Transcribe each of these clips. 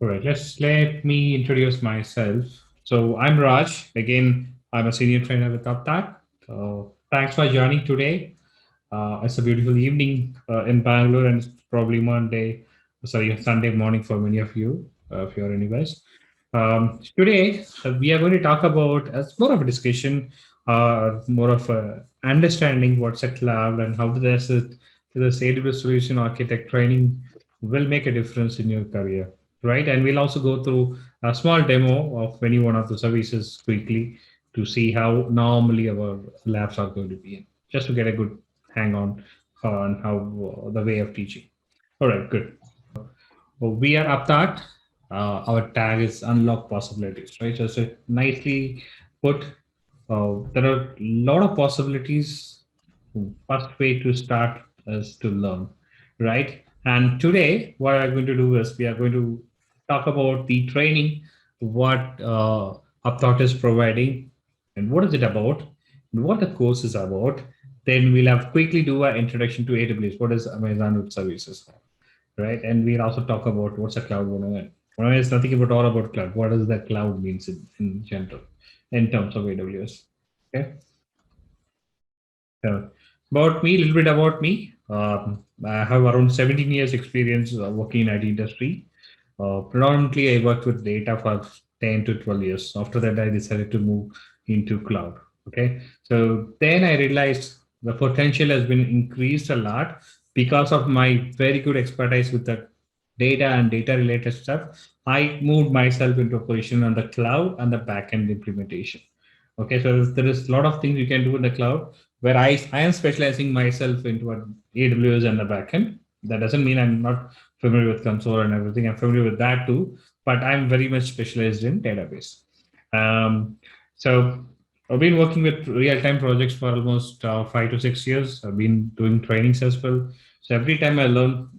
All right, let me introduce myself. So I'm Raj. Again, I'm a senior trainer with UpTaught. Thanks for joining today. It's a beautiful evening in Bangalore, and it's probably Sunday morning for many of you, if you're in US. Today, we are going to talk about as more of a discussion, more of a understanding what's a cloud and how this AWS Solution Architect training will make a difference in your career, right? And we'll also go through a small demo of any one of the services quickly to see how normally our labs are going to be in, just to get a good hang on how the way of teaching. All right, good. We are up that. Our tag is unlock possibilities, right? So nicely put. There are a lot of possibilities. First way to start is to learn, right? And today, what I'm going to do is we are going to talk about the training, what UpTaught is providing, and what is it about, and what the course is about. Then we'll have quickly do an introduction to AWS. What is Amazon Web Services, right? And we'll also talk about what's a cloud 101. 101 is nothing about all about cloud. What does the cloud means in general, in terms of AWS? Okay. About me, a little bit about me. I have around 17 years experience working in IT industry. Predominantly, I worked with data for 10 to 12 years. After that, I decided to move into cloud. Okay. So then I realized the potential has been increased a lot because of my very good expertise with the data and data related stuff. I moved myself into a position on the cloud and the backend implementation. Okay, so there is a lot of things you can do in the cloud where I am specializing myself into AWS and the backend. That doesn't mean I'm not familiar with console and everything. I'm familiar with that too, but I'm very much specialized in database. So I've been working with real-time projects for almost 5 to 6 years. I've been doing trainings as well. So every time I learn,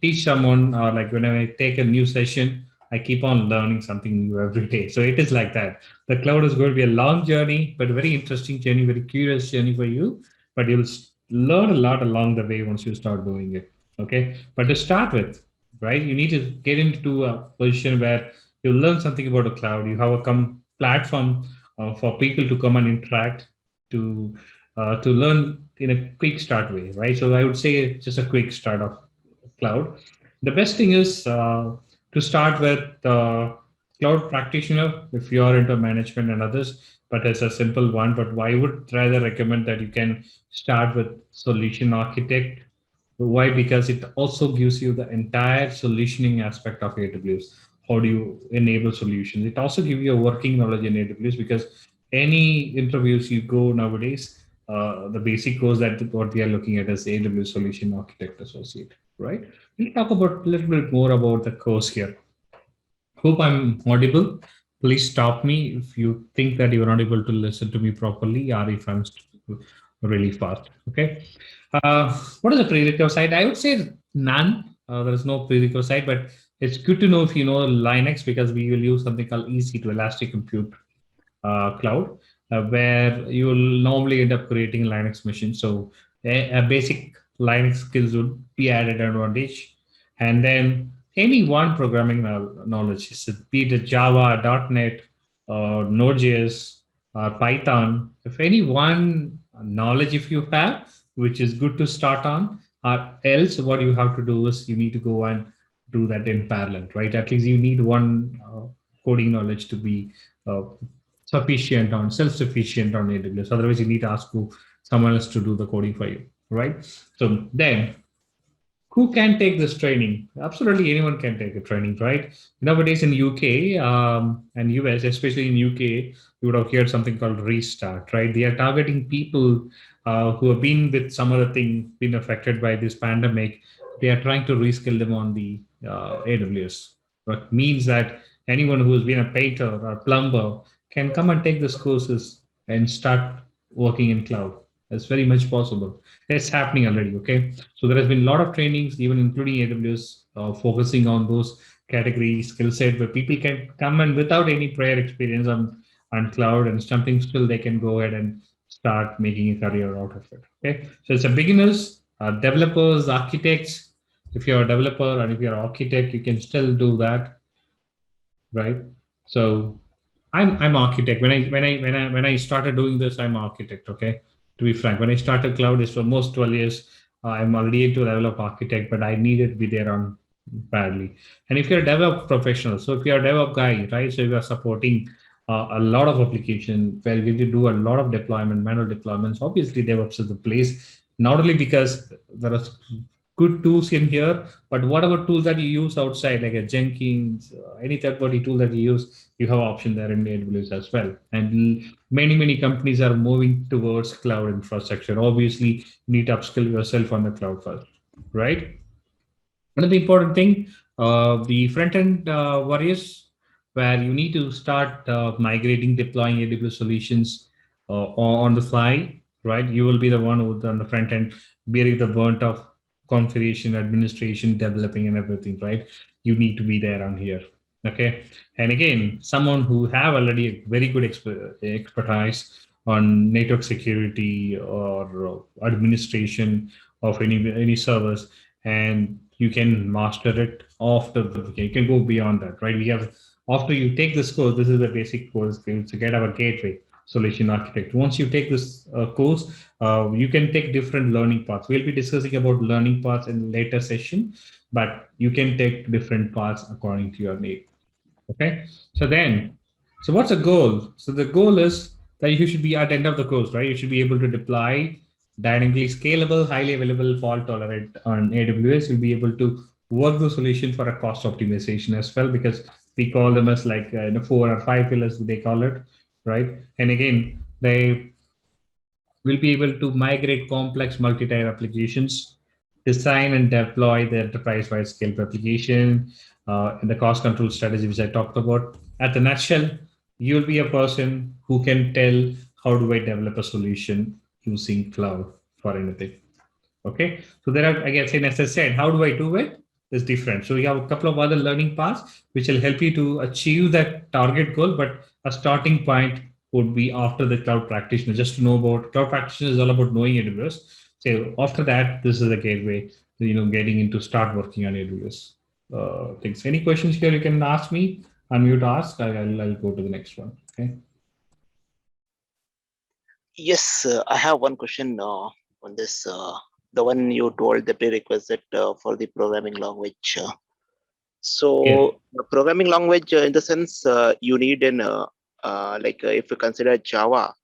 teach someone, or like when I take a new session, I keep on learning something new every day. So it is like that. The cloud is going to be a long journey, but a very interesting journey, very curious journey for you. But you'll learn a lot along the way once you start doing it. Okay. But to start with, right, you need to get into a position where you learn something about the cloud. You have a platform for people to come and interact, to learn in a quick start way, right? So I would say just a quick start of cloud. The best thing is to start with cloud practitioner if you are into management and others, but it's a simple one. But I would rather recommend that you can start with solution architect. Why? Because it also gives you the entire solutioning aspect of AWS. How do you enable solutions? It also gives you a working knowledge in AWS because any interviews you go nowadays, the basic course that what we are looking at is AWS Solution Architect Associate, right? We'll talk about a little bit more about the course here. Hope I'm audible. Please stop me if you think that you're not able to listen to me properly or if I'm really fast. Okay. What is the prerequisite? I would say none. There is no prerequisite, but it's good to know if you know Linux because we will use something called EC2 Elastic Compute Cloud, where you will normally end up creating Linux machines. So a basic Linux skills would be added advantage, and then any one programming knowledge, be it Java, .NET, or Node.js, or Python. If any one knowledge if you have, which is good to start on, or else what you have to do is you need to go and do that in parallel, right? At least you need one coding knowledge to be sufficient on self-sufficient on AWS. Otherwise, you need to ask someone else to do the coding for you, right? So then, who can take this training? Absolutely anyone can take a training, right? Nowadays in UK and US, especially in UK, you would have heard something called Restart, right? They are targeting people who have been with some other thing, been affected by this pandemic. They are trying to reskill them on the AWS. What means that anyone who has been a painter or plumber can come and take these courses and start working in cloud. That's very much possible. It's happening already, okay? So there has been a lot of trainings, even including AWS, focusing on those category skill set where people can come and without any prior experience on cloud and something still they can go ahead and start making a career out of it, okay? So it's a beginners, developers, architects. If you're a developer and if you're an architect, you can still do that. right? So I'm architect. When I started doing this, I'm architect. Okay, to be frank, when I started cloud, is for most 12 years. I'm already into level of architect, but I needed to be there on badly. And if you're a DevOps professional, so if you're a DevOps guy, right, so you are supporting a lot of application where you need to do a lot of deployment, manual deployments. Obviously, DevOps is the place, not only because there are good tools in here, but whatever tools that you use outside, like a Jenkins, any third-party tool that you use, you have option there in AWS as well. And many companies are moving towards cloud infrastructure. Obviously, you need to upskill yourself on the cloud first, right? Another important thing, the front end warriors, where you need to start migrating, deploying AWS solutions on the fly, right? You will be the one who's on the front end bearing the burnt of configuration, administration, developing, and everything, right? You need to be there on here. Okay. And again, someone who have already a very good expertise on network security or administration of any servers, and you can master it after you can go beyond that, right? We have, after you take this course, this is the basic course to get our gateway solution architect. Once you take this course, you can take different learning paths. We'll be discussing about learning paths in later session, but you can take different paths according to your need. Okay, so what's the goal? So the goal is that you should be at the end of the course, right? You should be able to deploy dynamically scalable, highly available, fault tolerant on AWS. You'll be able to work the solution for a cost optimization as well, because we call them as like 4 or 5 pillars, they call it, right? And again, they will be able to migrate complex multi-tier applications, design and deploy the enterprise-wide scale application, and the cost control strategy, which I talked about. At the nutshell, you'll be a person who can tell how do I develop a solution using cloud for anything. Okay, so there are, again, as I said, how do I do it? It's different. So you have a couple of other learning paths which will help you to achieve that target goal, but a starting point would be after the cloud practitioner. Just to know about cloud practitioner is all about knowing AWS. So after that, this is the gateway to, getting into start working on AWS things. Any questions here you can ask me, unmute ask. I'll go to the next one. Okay. Yes, I have one question on this. The one you told, the prerequisite for the programming language. So the programming language, in the sense, you need an if you consider Java,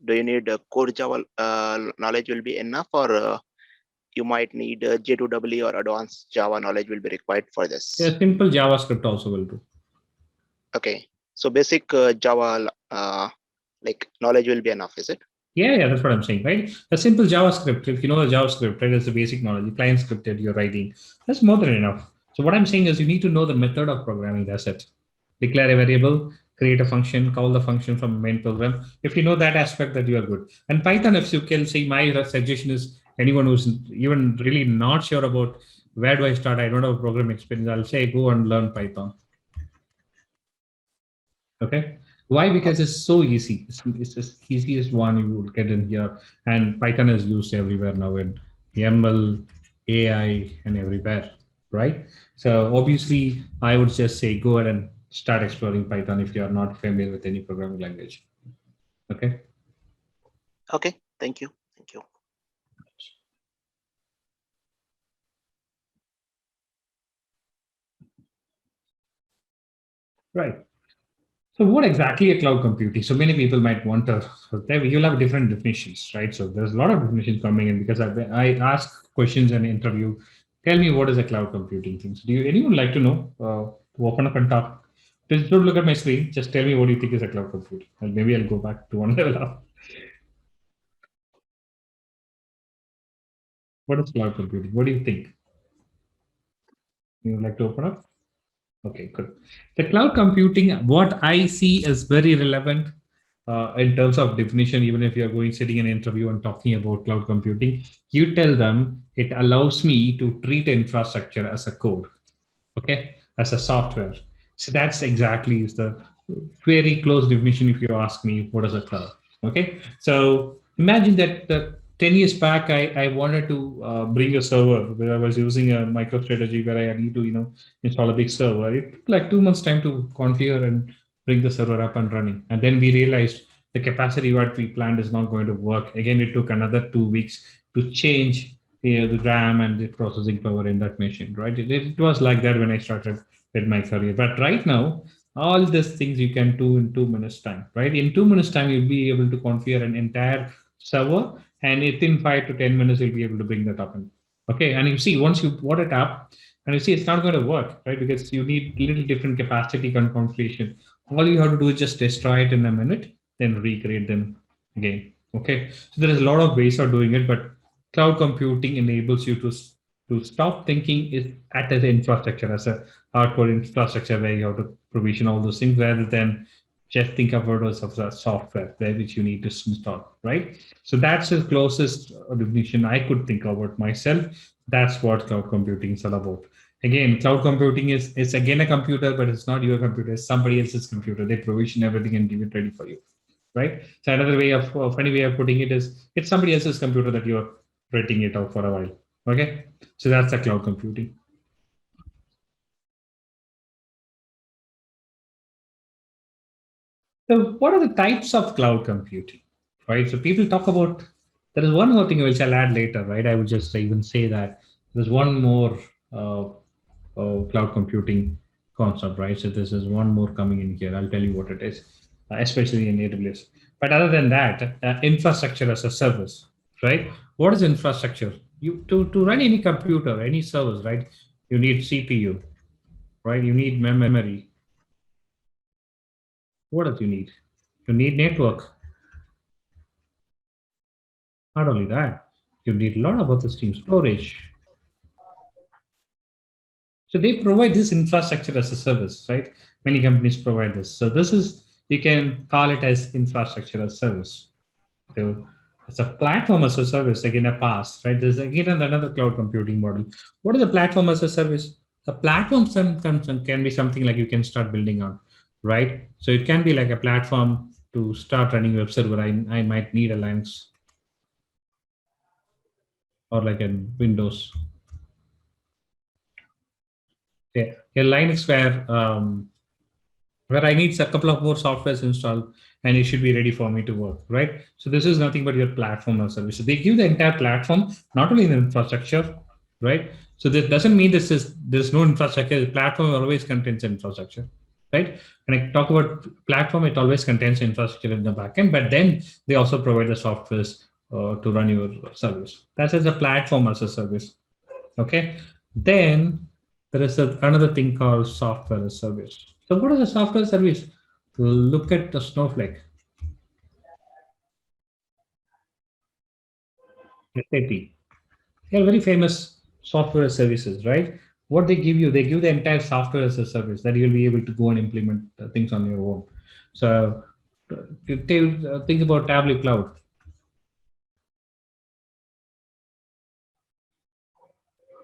do you need core Java knowledge will be enough, or you might need J2EE or advanced Java knowledge will be required for this? Yeah, simple JavaScript also will do. Okay, so basic Java knowledge will be enough, is it? Yeah, that's what I'm saying, right? A simple JavaScript, if you know the JavaScript, right, it's the basic knowledge, the client scripted you're writing, that's more than enough. So what I'm saying is you need to know the method of programming, that's it. Declare a variable, create a function, call the function from the main program. If you know that aspect, that you are good. And Python, if you can say, my suggestion is anyone who's even really not sure about where do I start, I don't have a program experience, I'll say go and learn Python. Okay. Why? Because it's so easy. It's the easiest one you will get in here. And Python is used everywhere now in ML, AI, and everywhere, right? So obviously, I would just say go ahead and start exploring Python if you are not familiar with any programming language. Okay. Okay. Thank you. Thank you. Right. So what exactly a cloud computing? So many people might wonder, you'll have different definitions, right? So there's a lot of definitions coming in because I ask questions in interview. Tell me, what is a cloud computing thing? So anyone like to know? Open up and talk. Just don't look at my screen. Just tell me what you think is a cloud computing. And maybe I'll go back to one level up. What is cloud computing? What do you think? You would like to open up? Okay, good. The cloud computing, what I see is very relevant in terms of definition. Even if you're going, sitting in an interview and talking about cloud computing, you tell them it allows me to treat infrastructure as a code, okay, as a software. So that's exactly is the very close definition if you ask me what is a cloud, okay? So imagine that 10 years back, I wanted to bring a server where I was using a MicroStrategy where I need to, install a big server. It took like 2 months time to configure and bring the server up and running. And then we realized the capacity what we planned is not going to work. Again, it took another 2 weeks to change the RAM and the processing power in that machine, right? It was like that when I started with my career. But right now, all these things you can do in 2 minutes time, right? In 2 minutes time, you'll be able to configure an entire server, and within 5 to 10 minutes, you'll be able to bring that up. Okay, and you see, once you put it up, and you see it's not going to work, right? Because you need little different capacity configuration. All you have to do is just destroy it in a minute, then recreate them again. Okay, so there is a lot of ways of doing it, but cloud computing enables you to stop thinking is at the infrastructure as a hardcore infrastructure where you have to provision all those things rather than just think about it as a software there which you need to install, right? So that's the closest definition I could think about myself. That's what cloud computing is all about. Again, cloud computing is again a computer, but it's not your computer, it's somebody else's computer. They provision everything and give it ready for you, right? So another way of funny way of putting it is it's somebody else's computer that you're renting it out for a while. Okay, so that's the cloud computing. So what are the types of cloud computing, right? So people talk about, there is one more thing which I'll add later, right? I would just even say that there's one more cloud computing concept, right? So this is one more coming in here. I'll tell you what it is, especially in AWS. But other than that, infrastructure as a service, right? What is infrastructure? You to run any computer, any service, right? You need CPU, right? You need memory. What else you need? You need network. Not only that, you need a lot of other things, storage. So they provide this infrastructure as a service, right? Many companies provide this. So this is, you can call it as infrastructure as a service. So it's a platform as a service, again, a PaaS, right? There's again another cloud computing model. What is the platform as a service? The platform can be something like you can start building on, right? So it can be like a platform to start running web server. I might need a Linux or like a Windows. Yeah, a Linux where I need a couple of more softwares installed and it should be ready for me to work, right? So this is nothing but your platform or service. So they give the entire platform, not only the infrastructure, right? So this doesn't mean there's no infrastructure. The platform always contains infrastructure, right? When I talk about platform, it always contains infrastructure in the backend, but then they also provide the softwares to run your service. That's as a platform as a service, okay? Then there is another thing called software as a service. So what is a software service? Look at the Snowflake, SAP. They are very famous software services, right? What they give the entire software as a service that you'll be able to go and implement things on your own. So think about Tableau Cloud.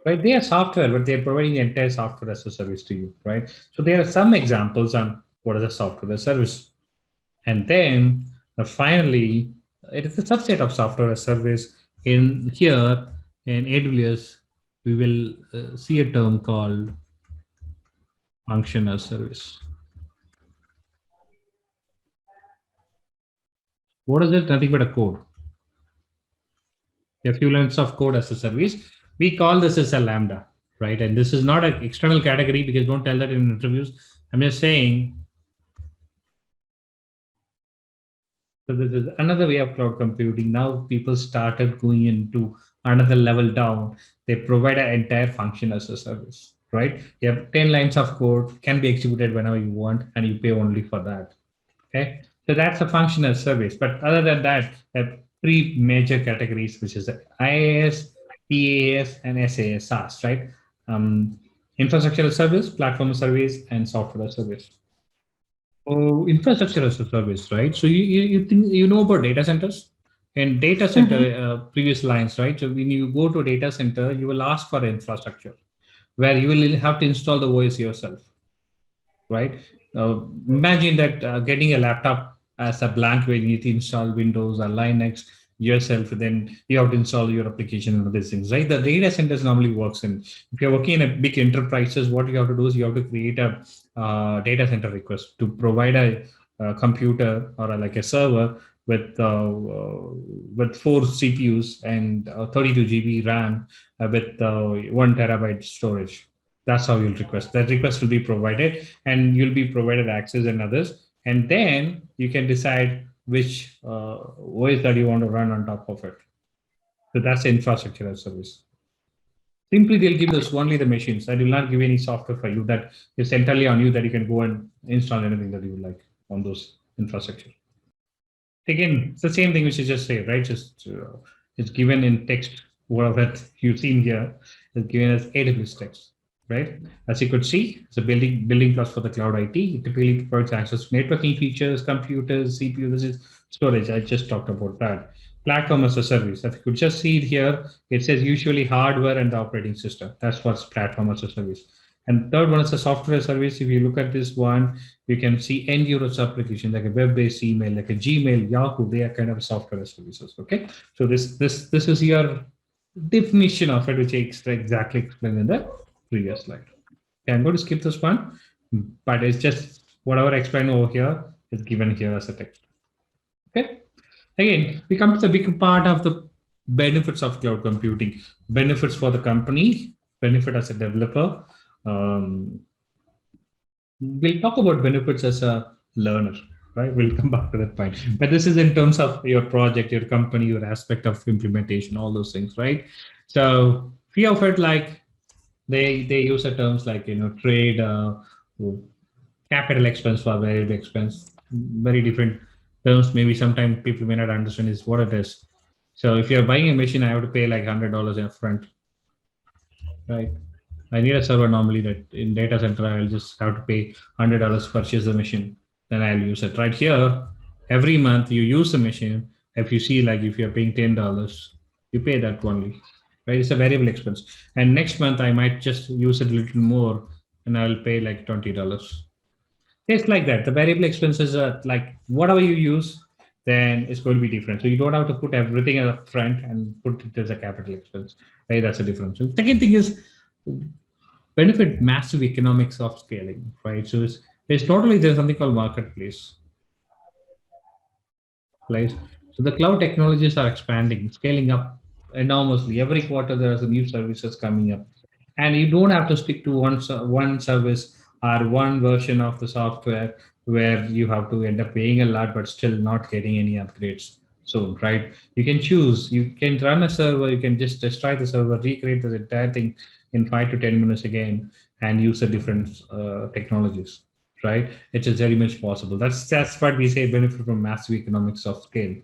Right, they are software, but they're providing the entire software as a service to you, right? So there are some examples on what is a software as a service. And then finally, it is a subset of software as a service. In here, in AWS, we will see a term called function as service. What is it? Nothing but a code. A few lines of code as a service. We call this as a Lambda, right? And this is not an external category because don't tell that in interviews. I'm just saying. So this is another way of cloud computing. Now people started going into another level down. They provide an entire function as a service, right? You have 10 lines of code, can be executed whenever you want, and you pay only for that. Okay, so that's a function as service. But other than that, there are three major categories, which is IaaS, PaaS, and SaaS, right? Infrastructure as service, platform as service, and software as service. Oh, infrastructure as a service, right? So you think you know about data centers and data center previous lines, right? So when you go to a data center, you will ask for infrastructure where you will have to install the OS yourself, right? Imagine that getting a laptop as a blank where you need to install Windows or Linux, yourself, then you have to install your application and these things, right? The data centers normally works in, if you're working in a big enterprises, what you have to do is you have to create a data center request to provide a computer or like a server with 4 CPUs and 32 GB RAM with 1 TB storage. That's how you'll request. That request will be provided, and you'll be provided access and others. And then you can decide which OS that you want to run on top of it. So that's the infrastructure as service. Simply, they'll give us only the machines. They will not give any software for you. That is entirely on you, that you can go and install anything that you would like on those infrastructure. Again, it's the same thing which you just say, right? Just it's given in text. Whatever you've seen here is given as AWS text, right? As you could see, it's a building blocks for the cloud IT. It typically provides access to networking features, computers, CPU. This is storage. I just talked about that. Platform as a service. If you could just see it here, it says usually hardware and the operating system. That's what's platform as a service. And third one is a software service. If you look at this one, you can see end user application like a web-based email, like a Gmail, Yahoo. They are kind of software services. Okay, so this is your definition of it, which I exactly explained in the previous slide. Okay, I'm going to skip this one, but it's just whatever I explained over here is given here as a text. Okay. Again, we come to the big part of the benefits of cloud computing. Benefits for the company, benefit as a developer. We'll talk about benefits as a learner, right? We'll come back to that point. But this is in terms of your project, your company, your aspect of implementation, all those things, right? So few of it, like they use the terms like, trade, capital expense for variable expense, very different terms. Maybe sometimes people may not understand is what it is. So if you're buying a machine, I have to pay like $100 up front, right? I need a server normally that in data center, I'll just have to pay $100 to purchase the machine. Then I'll use it. Right here, every month you use the machine. If you see, like if you're paying $10, you pay that only, right? It's a variable expense. And next month I might just use it a little more and I'll pay like $20. It's like that. The variable expenses are like whatever you use, then it's going to be different. So you don't have to put everything up front and put it as a capital expense, right? That's the difference. So second thing is benefit massive economics of scaling, right? So it's totally, there's something called marketplace, right? So the cloud technologies are expanding, scaling up enormously. Every quarter there are some new services coming up, and you don't have to stick to one service or one version of the software where you have to end up paying a lot but still not getting any upgrades soon, right? You can choose. You can run a server. You can just destroy the server, recreate the entire thing in 5 to 10 minutes again, and use the different technologies, right? It is very much possible. That's what we say, benefit from massive economics of scale.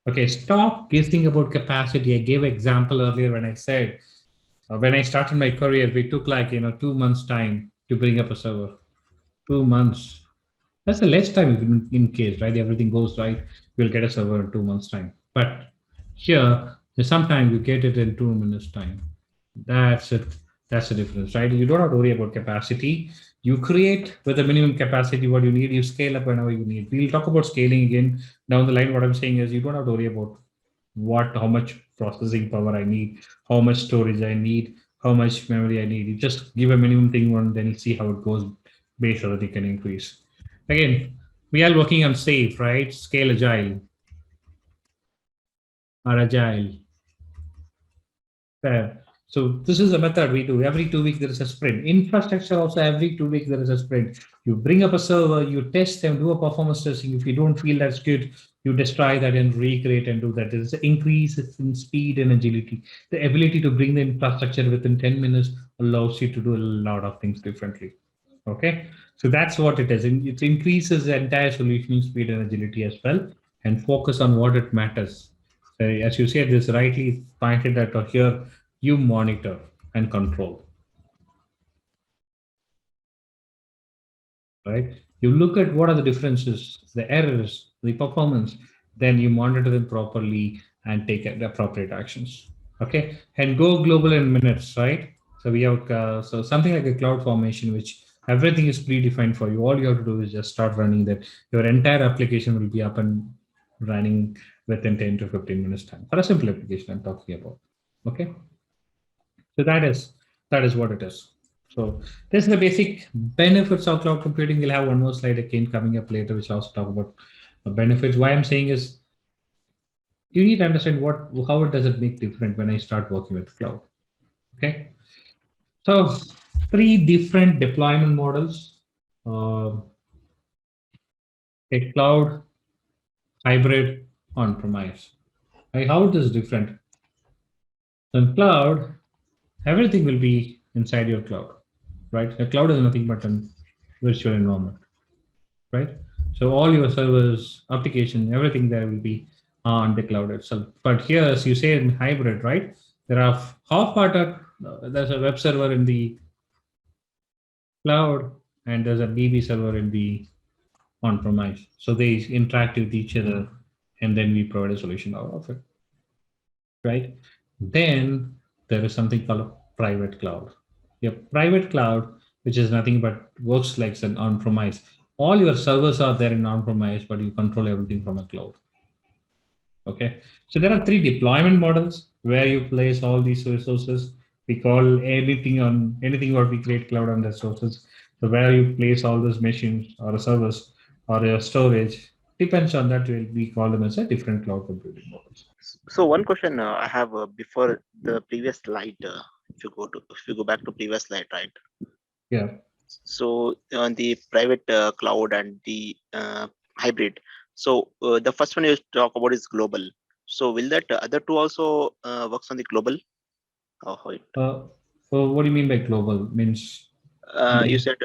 Okay, stop guessing about capacity. I gave an example earlier when I said, when I started my career, we took like 2 months time to bring up a server. 2 months. That's the less time in case, right? Everything goes right, we'll get a server in 2 months time. But here, sometimes you get it in 2 minutes time. That's it. That's the difference, right? You don't have to worry about capacity. You create with the minimum capacity what you need. You scale up whenever you need. We'll talk about scaling again down the line. What I'm saying is you don't have to worry about how much processing power I need, how much storage I need, how much memory I need. You just give a minimum thing one, then you see how it goes based so that you can increase. Again, we are working on SAFe, right? Scale agile or agile. Fair. So this is a method we do. Every 2 weeks, there is a sprint. Infrastructure also, every 2 weeks, there is a sprint. You bring up a server, you test them, do a performance testing. If you don't feel that's good, you destroy that and recreate and do that. There's an increase in speed and agility. The ability to bring the infrastructure within 10 minutes allows you to do a lot of things differently. Okay, so that's what it is. It increases the entire solutioning speed and agility as well, and focus on what it matters. So as you said, this rightly pointed out here, you monitor and control, right? You look at what are the differences, the errors, the performance, then you monitor them properly and take the appropriate actions. Okay, and go global in minutes, right? So we have so something like a cloud formation, which everything is predefined for you. All you have to do is just start running that. Your entire application will be up and running within 10 to 15 minutes time for a simple application I'm talking about. Okay. So that is what it is. So this is the basic benefits of cloud computing. We'll have one more slide again coming up later, which also talk about the benefits. Why I'm saying is you need to understand how does it make different when I start working with cloud. Okay. So three different deployment models. A cloud, hybrid, on-premise. Like how it is different. So in cloud, everything will be inside your cloud, right? The cloud is nothing but a virtual environment, right? So all your servers, application, everything there will be on the cloud itself. But here, as you say in hybrid, right? There are there's a web server in the cloud and there's a DB server in the on-premise. So they interact with each other and then we provide a solution out of it, right? Then there is something called a private cloud. Your private cloud, which is nothing but works like an on-premise. All your servers are there in on-premise, but you control everything from a cloud. Okay, so there are three deployment models where you place all these resources. We call anything what we create cloud on resources. So where you place all those machines or servers or your storage depends on that. We call them as a different cloud computing models. So one question I have before the previous slide, if you go back to previous slide, right? Yeah. So on the private cloud and the hybrid. So the first one you talk about is global. So will that other two also works on the global? So what do you mean by global? Means you said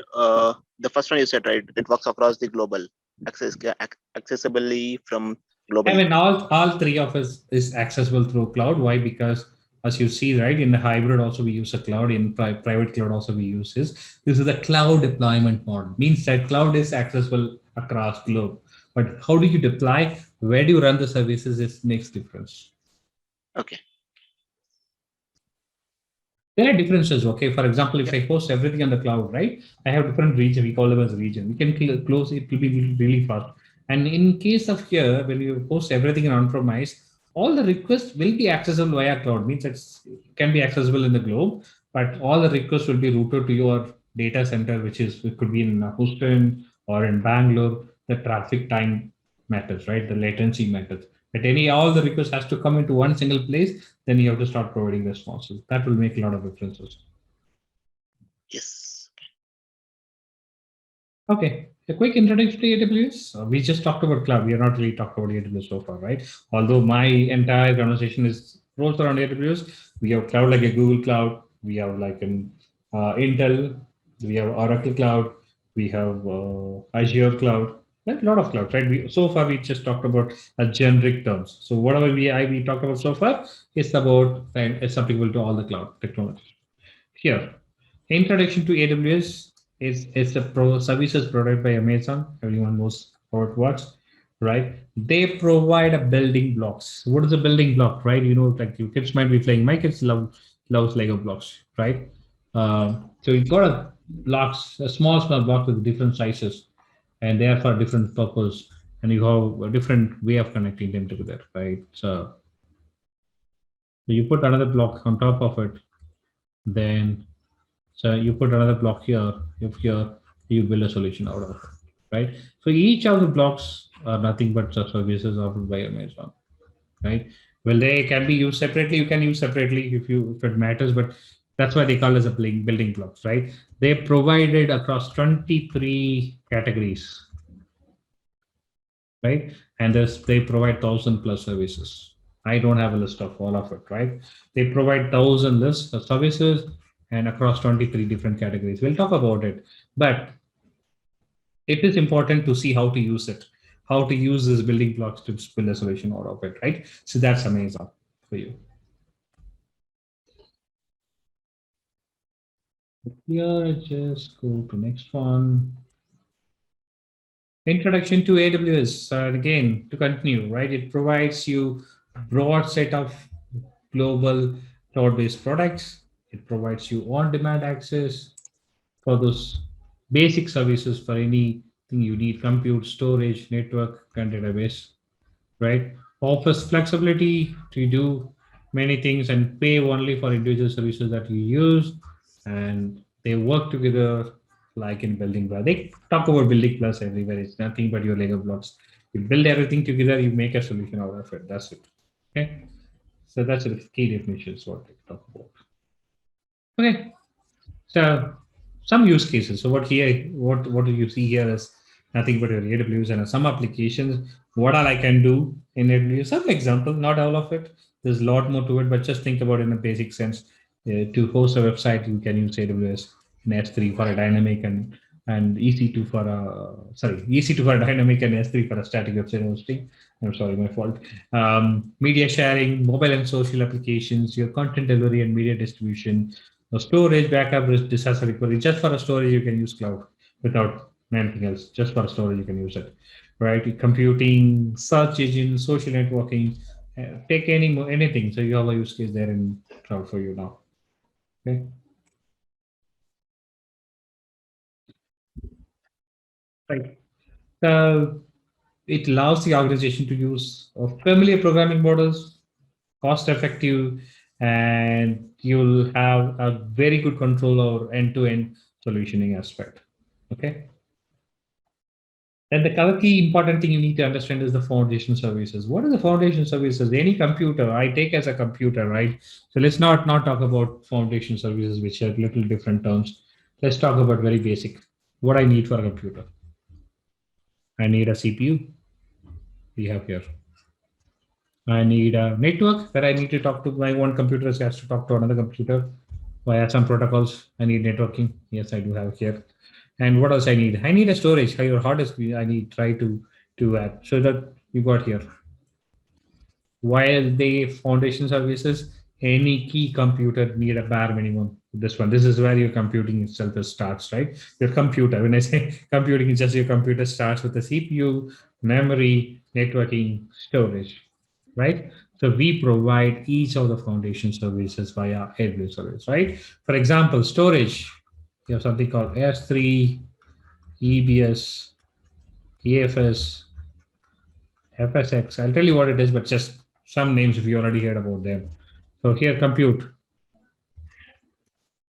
the first one you said, right? It works across the global, accessibly from global. I mean, all three of us is accessible through cloud. Why? Because as you see, right, in the hybrid also we use a cloud. In private cloud also we use this. This is a cloud deployment model. Means that cloud is accessible across globe. But how do you deploy? Where do you run the services? It makes difference. Okay. There are differences. Okay, for example, if I host everything on the cloud, right, I have different region. We call them as region. We can close it. It will be really fast. And in case of here, when you host everything in on-premise, all the requests will be accessible via cloud. Means it can be accessible in the globe, but all the requests will be routed to your data center, which it could be in Houston or in Bangalore. The traffic time matters, right? The latency matters. But all the requests has to come into one single place, then you have to start providing responses. That will make a lot of differences. Yes. Okay, a quick introduction to AWS. We just talked about cloud. We are not really talked about AWS so far, right? Although my entire conversation is rolls around AWS. We have cloud like a Google Cloud. We have like an Intel. We have Oracle Cloud. We have Azure Cloud. Like a lot of clouds, right? So far we just talked about generic terms. So whatever we talked about so far is about it's applicable to all the cloud technologies. Here, introduction to AWS is the services provided by Amazon. Everyone knows how it works, right? They provide a building blocks. What is a building block, right? You know, like your kids might be playing. My kids loves Lego blocks, right? So you've got a small block with different sizes, and they are for a different purpose, and you have a different way of connecting them together, right? So you put another block on top of it, then so you put another block here. If here you build a solution out of it, right? So each of the blocks are nothing but services offered by Amazon, right? Well, they can be used separately. You can use separately if it matters, but that's why they call as a building blocks, right? They provided across 23 categories, right? And they provide 1,000+ services. I don't have a list of all of it, right? They provide 1,000 lists of services and across 23 different categories. We'll talk about it, but it is important to see how to use it, how to use these building blocks to build a solution out of it, right? So that's Amazon for you. Here, just go to next one. Introduction to AWS. Again, to continue, right? It provides you a broad set of global cloud-based products. It provides you on-demand access for those basic services for anything you need: compute, storage, network, and database, right? offers flexibility to do many things and pay only for individual services that you use, and they work together like in building block. They talk about building blocks everywhere. It's nothing but your Lego blocks. You build everything together, you make a solution out of it. That's it. Okay. So that's the key definitions what they talk about. Okay. So some use cases. So what do you see here is nothing but your AWS and some applications. What all I can do in AWS? Some example, not all of it. There's a lot more to it, but just think about it in a basic sense. To host a website, you can use AWS and S3 for a dynamic and EC2 for a EC2 for a dynamic and S3 for a static website hosting. I'm sorry, my fault. Media sharing, mobile and social applications, your content delivery and media distribution, the storage, backup, disaster recovery. Just for a storage, you can use cloud without anything else. Just for storage, you can use it, right? Computing, search engine, social networking. Take anything. So you have a use case there in cloud for you now. Okay. Right. It allows the organization to use familiar programming models, cost effective, and you'll have a very good control over end-to-end solutioning aspect. Okay. And the other key important thing you need to understand is the foundation services. What are the foundation services? Any computer I take as a computer, right? So let's not talk about foundation services, which are little different terms. Let's talk about very basic. What I need for a computer. I need a CPU. We have here. I need a network where I need to talk to my one computer has to talk to another computer via some protocols. I need networking. Yes, I do have here. And what else I need? I need a storage. Your hard disk I need try to add. So that you got here. While the foundation services, any key computer need a bare minimum. This one. This is where your computing itself starts, right? Your computer. When I say computing, it's just your computer starts with the CPU, memory, networking, storage, right? So we provide each of the foundation services via AWS service, right? For example, storage. You have something called S3, EBS, EFS, FSX. I'll tell you what it is, but just some names if you already heard about them. So here, compute.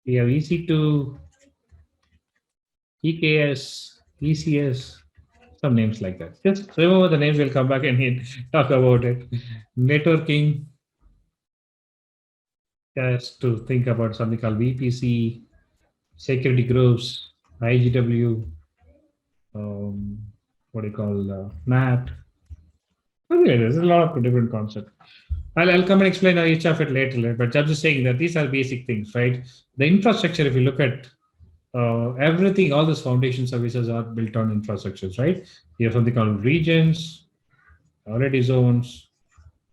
We have EC2, EKS, ECS, some names like that. Just remember the names, we'll come back and talk about it. Networking, just to think about something called VPC, security groups, IGW, what do you call NAT. Okay, there's a lot of different concepts. I'll come and explain each of it later, but I'm just saying that these are basic things, right? The infrastructure, if you look at everything, all these foundation services are built on infrastructures, right? We have something called regions, already zones,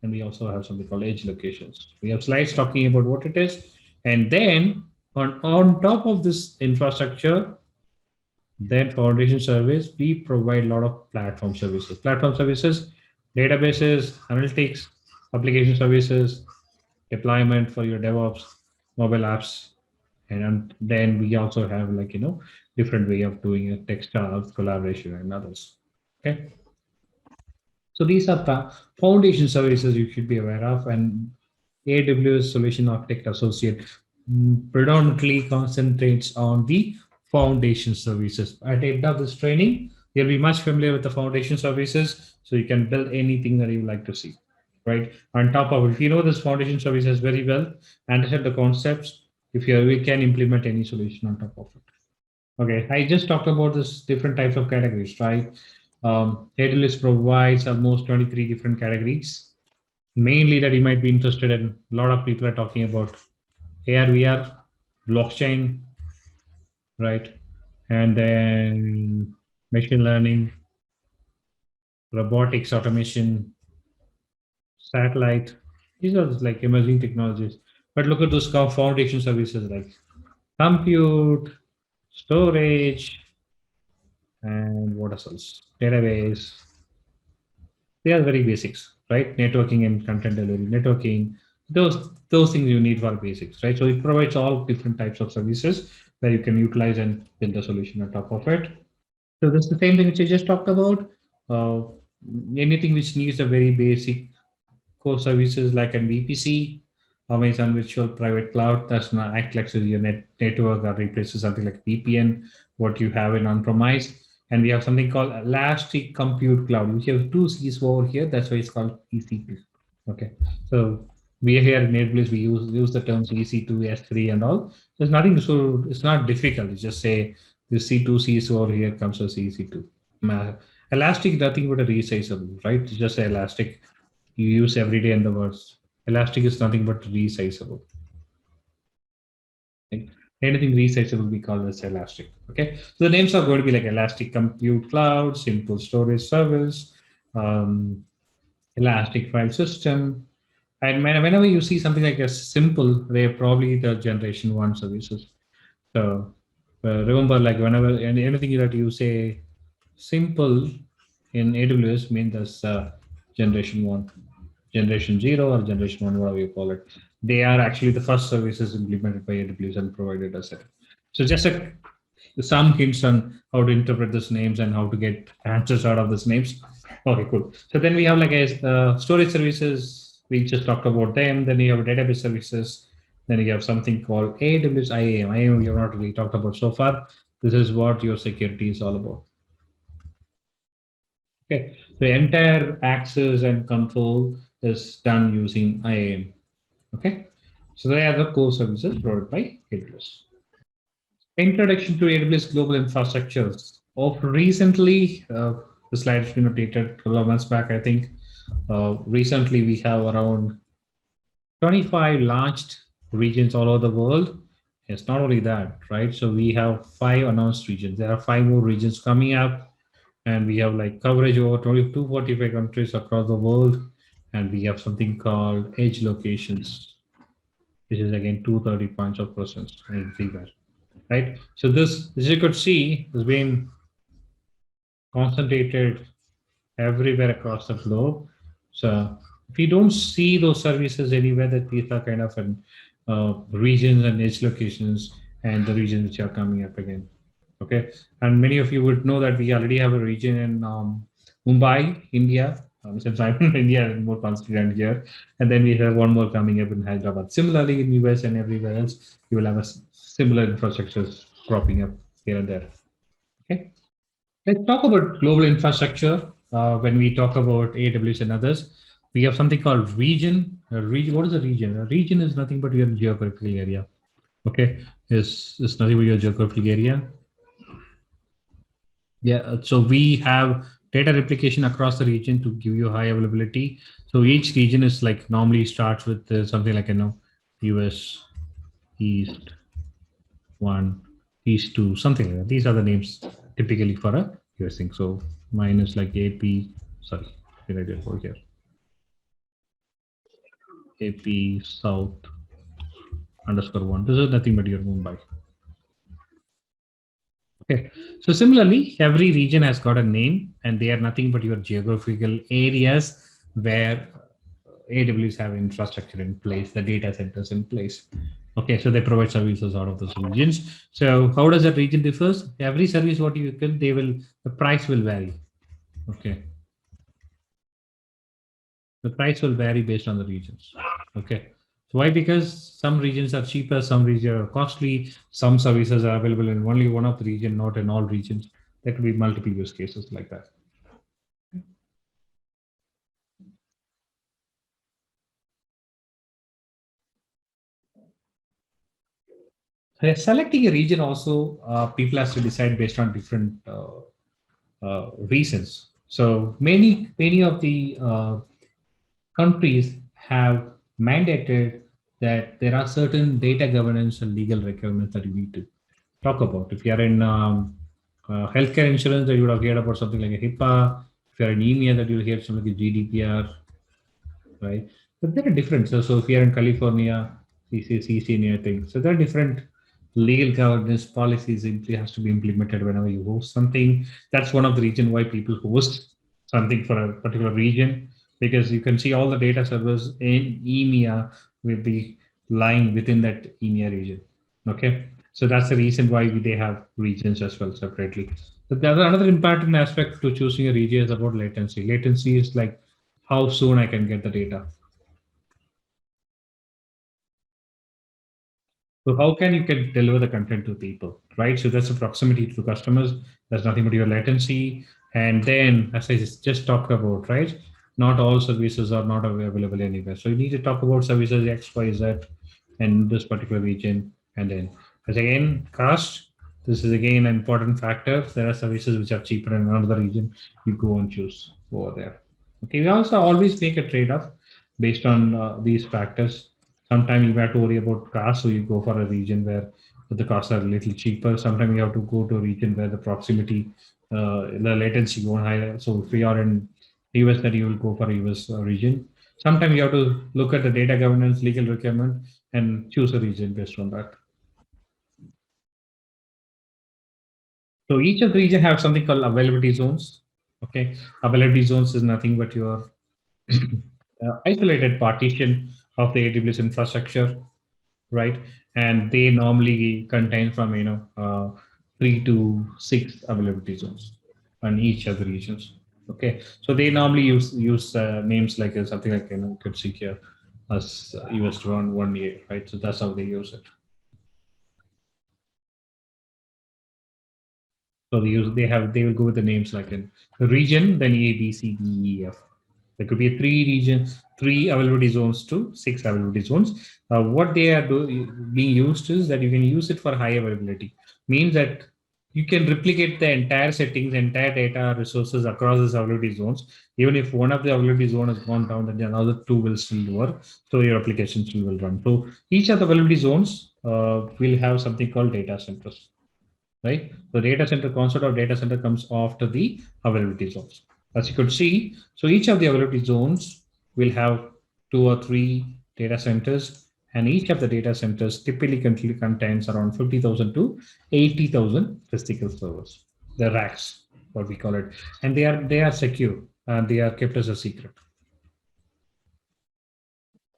and we also have something called edge locations. We have slides talking about what it is. And then on top of this infrastructure, then foundation service, we provide a lot of platform services. Platform services, databases, analytics, application services, deployment for your DevOps, mobile apps. And then we also have different way of doing it, textiles, collaboration, and others. Okay. So these are foundation services you should be aware of, and AWS Solution Architect Associate predominantly concentrates on the foundation services. At the end of this training, you'll be much familiar with the foundation services, so you can build anything that you like to see, right? On top of it, if you know this foundation services very well, understand the concepts, we can implement any solution on top of it. Okay, I just talked about this different types of categories, right? AWS provides almost 23 different categories, mainly that you might be interested in. A lot of people are talking about AR, VR, blockchain, right? And then machine learning, robotics, automation, satellite. These are like emerging technologies. But look at those foundation services like compute, storage, and what else? Database. They are very basics, right? Networking and content delivery, networking. Those things you need for basics, right? So it provides all different types of services where you can utilize and build a solution on top of it. So that's the same thing which I just talked about. Anything which needs a very basic core services like an VPC, Amazon Virtual Private Cloud, that's not act like your network or replaces something like VPN, what you have in on-premise. And we have something called Elastic Compute Cloud, which have two C's over here. That's why it's called EC2. Okay, so we here in AWS, we use the terms EC2, S3 and all. There's nothing, so it's not difficult. You just say the C2, C's over here comes as EC2. Elastic, nothing but a resizable, right? You just say Elastic. You use every day in the words. Elastic is nothing but resizable. Like anything resizable we call as Elastic. Okay, so the names are going to be like Elastic Compute Cloud, Simple Storage Service, Elastic File System. And whenever you see something like a simple, they're probably the generation 1 services. So remember, like whenever anything that you say simple in AWS means that's generation 1, generation 0 or generation 1, whatever you call it. They are actually the first services implemented by AWS and provided as it. So just some hints on how to interpret these names and how to get answers out of these names. Okay, cool. So then we have like a storage services. We just talked about them. Then you have database services. Then you have something called AWS IAM. IAM we have not really talked about so far. This is what your security is all about. Okay, the entire access and control is done using IAM. Okay, so they are the core services provided by AWS. Introduction to AWS global infrastructures. Recently, the slide has been updated a couple of months back, I think. Recently, we have around 25 launched regions all over the world. It's not only that, right? So we have 5 announced regions. There are 5 more regions coming up, and we have like coverage over 245 countries across the world. And we have something called edge locations, which is again 230 points of presence everywhere, right? So this, as you could see, has been concentrated everywhere across the globe. So if you don't see those services anywhere, that these are kind of regions and edge locations and the regions which are coming up again. Okay, and many of you would know that we already have a region in Mumbai, India. Since I'm in India, I'm more concentrated here, and then we have one more coming up in Hyderabad. Similarly, in US and everywhere else, you will have a similar infrastructures cropping up here and there. Okay, let's talk about global infrastructure. When we talk about AWS and others, we have something called region. What is a region? A region is nothing but your geographical area. Okay, it's nothing but your geographical area. Yeah, so we have data replication across the region to give you high availability. So each region is like normally starts with something like, US East 1, East 2, something like that. These are the names typically for a US thing. So mine is like AP, sorry, did I get over here? AP South _1. This is nothing but your Mumbai. Okay, so similarly, every region has got a name, and they are nothing but your geographical areas where AWS have infrastructure in place, the data centers in place. Okay, so they provide services out of those regions. So how does that region differs? Every service what you can, the price will vary. Okay, the price will vary based on the regions. Okay. So why? Because some regions are cheaper, some regions are costly, some services are available in only one of the region, not in all regions. There could be multiple use cases like that. Selecting a region also, people have to decide based on different reasons. So many of the countries have mandated that there are certain data governance and legal requirements that you need to talk about. If you are in healthcare insurance, that you would have heard about something like a HIPAA. If you're in EMEA, that you'll hear something like a GDPR, right? But there are differences. So if you're in California, CC and anything. So there are different legal governance policies simply has to be implemented whenever you host something. That's one of the reasons why people host something for a particular region, because you can see all the data servers in EMEA will be lying within that EMEA region. Okay, so that's the reason why they have regions as well separately. But the another important aspect to choosing a region is about latency. Latency is like how soon I can get the data. So how can you can deliver the content to people, right? So that's the proximity to customers. There's nothing but your latency. And then, as I just talked about, right? Not all services are not available anywhere. So you need to talk about services X, Y, Z in this particular region. And then, as again, cost. This is again an important factor. There are services which are cheaper in another region. You go and choose over there. Okay. We also always make a trade-off based on these factors. Sometimes you have to worry about cost, so you go for a region where the costs are a little cheaper. Sometimes you have to go to a region where the proximity, the latency going higher. So if we are in US, then you will go for a US region. Sometimes you have to look at the data governance, legal requirement, and choose a region based on that. So each of the region have something called availability zones. Okay, availability zones is nothing but your isolated partition of the AWS infrastructure, right? And they normally contain from 3 to 6 availability zones on each of the regions. Okay, so they normally use names like something like you could see here as US 1 year, right? So that's how they use it. So they will go with the names like in the region, then A, B, C, D, E, F. There could be a 3 availability zones to 6 availability zones. What they are being used is that you can use it for high availability. Means that you can replicate the entire settings, entire data resources across these availability zones. Even if one of the availability zone has gone down, then another 2 will still work. So your application still will run. So each of the availability zones will have something called data centers, right? The data center concept of data center comes after the availability zones. As you could see, so each of the availability zones will have 2 or 3 data centers, and each of the data centers typically contains around 50,000 to 80,000 physical servers, the racks, what we call it, and they are secure and they are kept as a secret.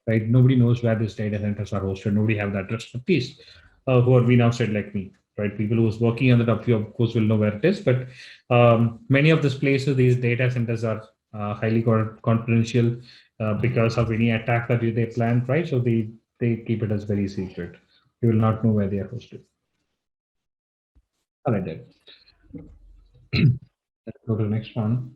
Right? Nobody knows where these data centers are hosted. Nobody have that expertise who are being outside like me, right? People who's working on the top, of course, will know where it is. But many of these places, these data centers are highly confidential because of any attack that they plan, right? So they keep it as very secret. You will not know where they are hosted. All right, then. Let's go to the next one.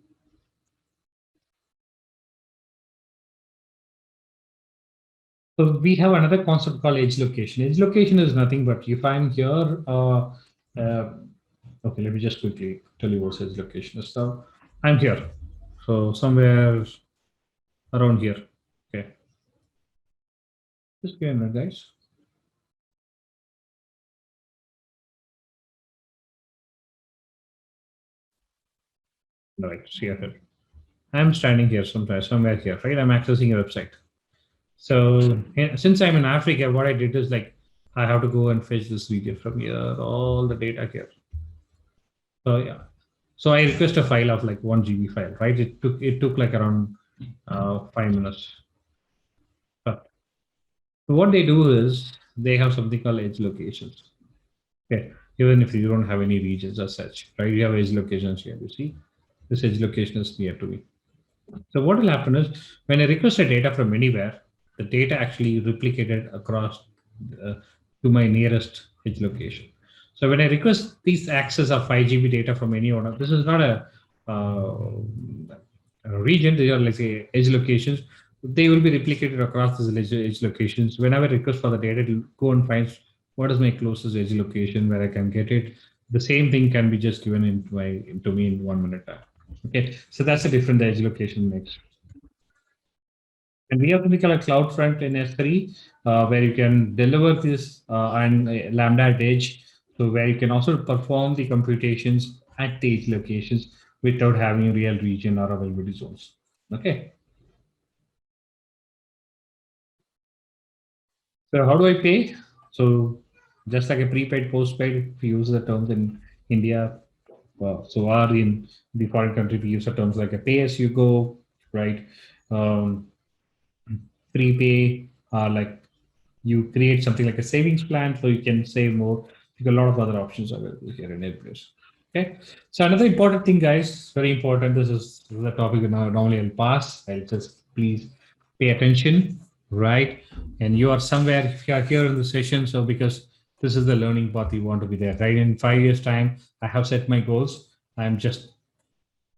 So we have another concept called edge location. Edge location is nothing but if I'm here, okay, let me just quickly tell you what edge location is. So I'm here. So somewhere around here. Okay. Just give me a minute, guys. All right, see here. I'm standing here somewhere here, right? I'm accessing your website. So since I'm in Africa, what I did is like I have to go and fetch this video from here, all the data here. So yeah. So I request a file of like 1 GB file, right? It took like around 5 minutes. But what they do is they have something called edge locations. Okay, even if you don't have any regions as such, right? You have edge locations here. You see, this edge location is near to me. So what will happen is when I request a data from anywhere, the data actually replicated across to my nearest edge location. So when I request these access of 5 GB data from any one of this is not a region, they are like say edge locations. They will be replicated across these edge locations. Whenever I request for the data, it will go and find what is my closest edge location where I can get it. The same thing can be just given into me in 1 minute time. Okay, so that's a different edge location mix. And we have something called a CloudFront in S3, where you can deliver this and Lambda at edge, so where you can also perform the computations at the edge locations without having real region or availability zones. Okay. So how do I pay? So just like a prepaid, postpaid, if you use the terms in India, so or in the foreign country, we use the terms like a pay as you go, right? Prepay, like you create something like a savings plan so you can save more. A lot of other options available here in AWS. Okay. So another important thing, guys, very important. This is the topic now. Normally I'll pass. I'll just please pay attention. right? And you are somewhere, if you are here in the session, so because this is the learning path you want to be there, right? In 5 years time, I have set my goals. I'm just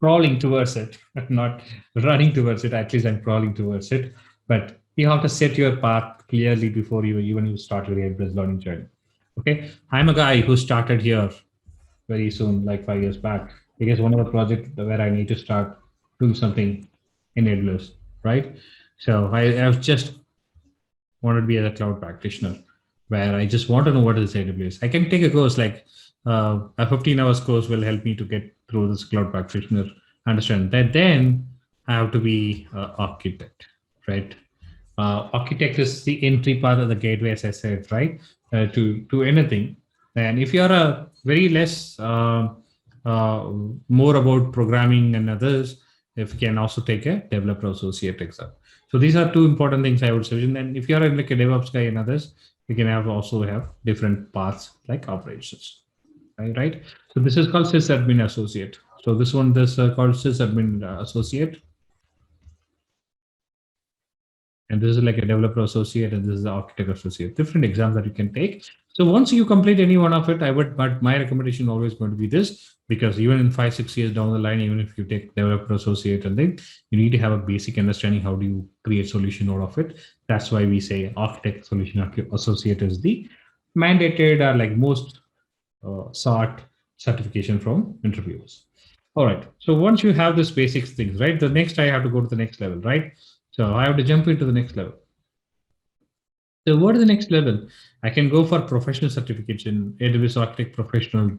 crawling towards it, not running towards it. At least I'm crawling towards it. But you have to set your path clearly before you even you start your AWS learning journey. Okay, I'm a guy who started here very soon, like 5 years back, because one of the projects where I need to start doing something in AWS, right? So I've just wanted to be as a cloud practitioner, where I just want to know what is AWS. I can take a course like a 15 hours course will help me to get through this cloud practitioner, understand that. Then I have to be architect, right? Architect is the entry part of the gateway, as I said, right? To anything. And if you're a very less more about programming and others, if you can also take a developer associate exam. So these are two important things I would say. And if you're like a DevOps guy and others, you can also have different paths like operations, right? So this is called sysadmin associate. So this called sysadmin associate. And this is like a developer associate, and this is the architect associate. Different exams that you can take. So once you complete any one of it, but my recommendation always going to be this, because even in 5-6 years down the line, even if you take developer associate, and then you need to have a basic understanding how do you create solution out of it. That's why we say architect solution associate is the mandated or like most sought certification from interviewers. All right. So once you have this basic things, right? The next I have to go to the next level, right? So I have to jump into the next level. So what is the next level? I can go for professional certification, AWS Architect Professional,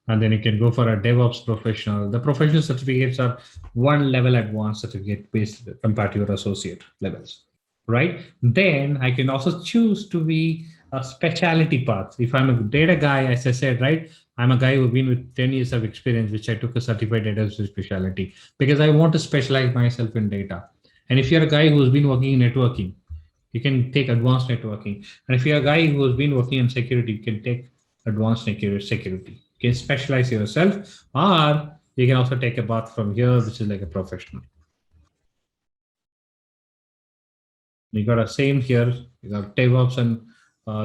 and then you can go for a DevOps Professional. The professional certificates are one level advanced certificate based compared to your associate levels, right? Then I can also choose to be a specialty path. If I'm a data guy, as I said, right? I'm a guy who's been with 10 years of experience, which I took a certified AWS specialty because I want to specialize myself in data. And if you're a guy who's been working in networking, you can take advanced networking. And if you're a guy who's been working in security, you can take advanced security. You can specialize yourself, or you can also take a path from here, which is like a professional. You got a same here, you got DevOps, and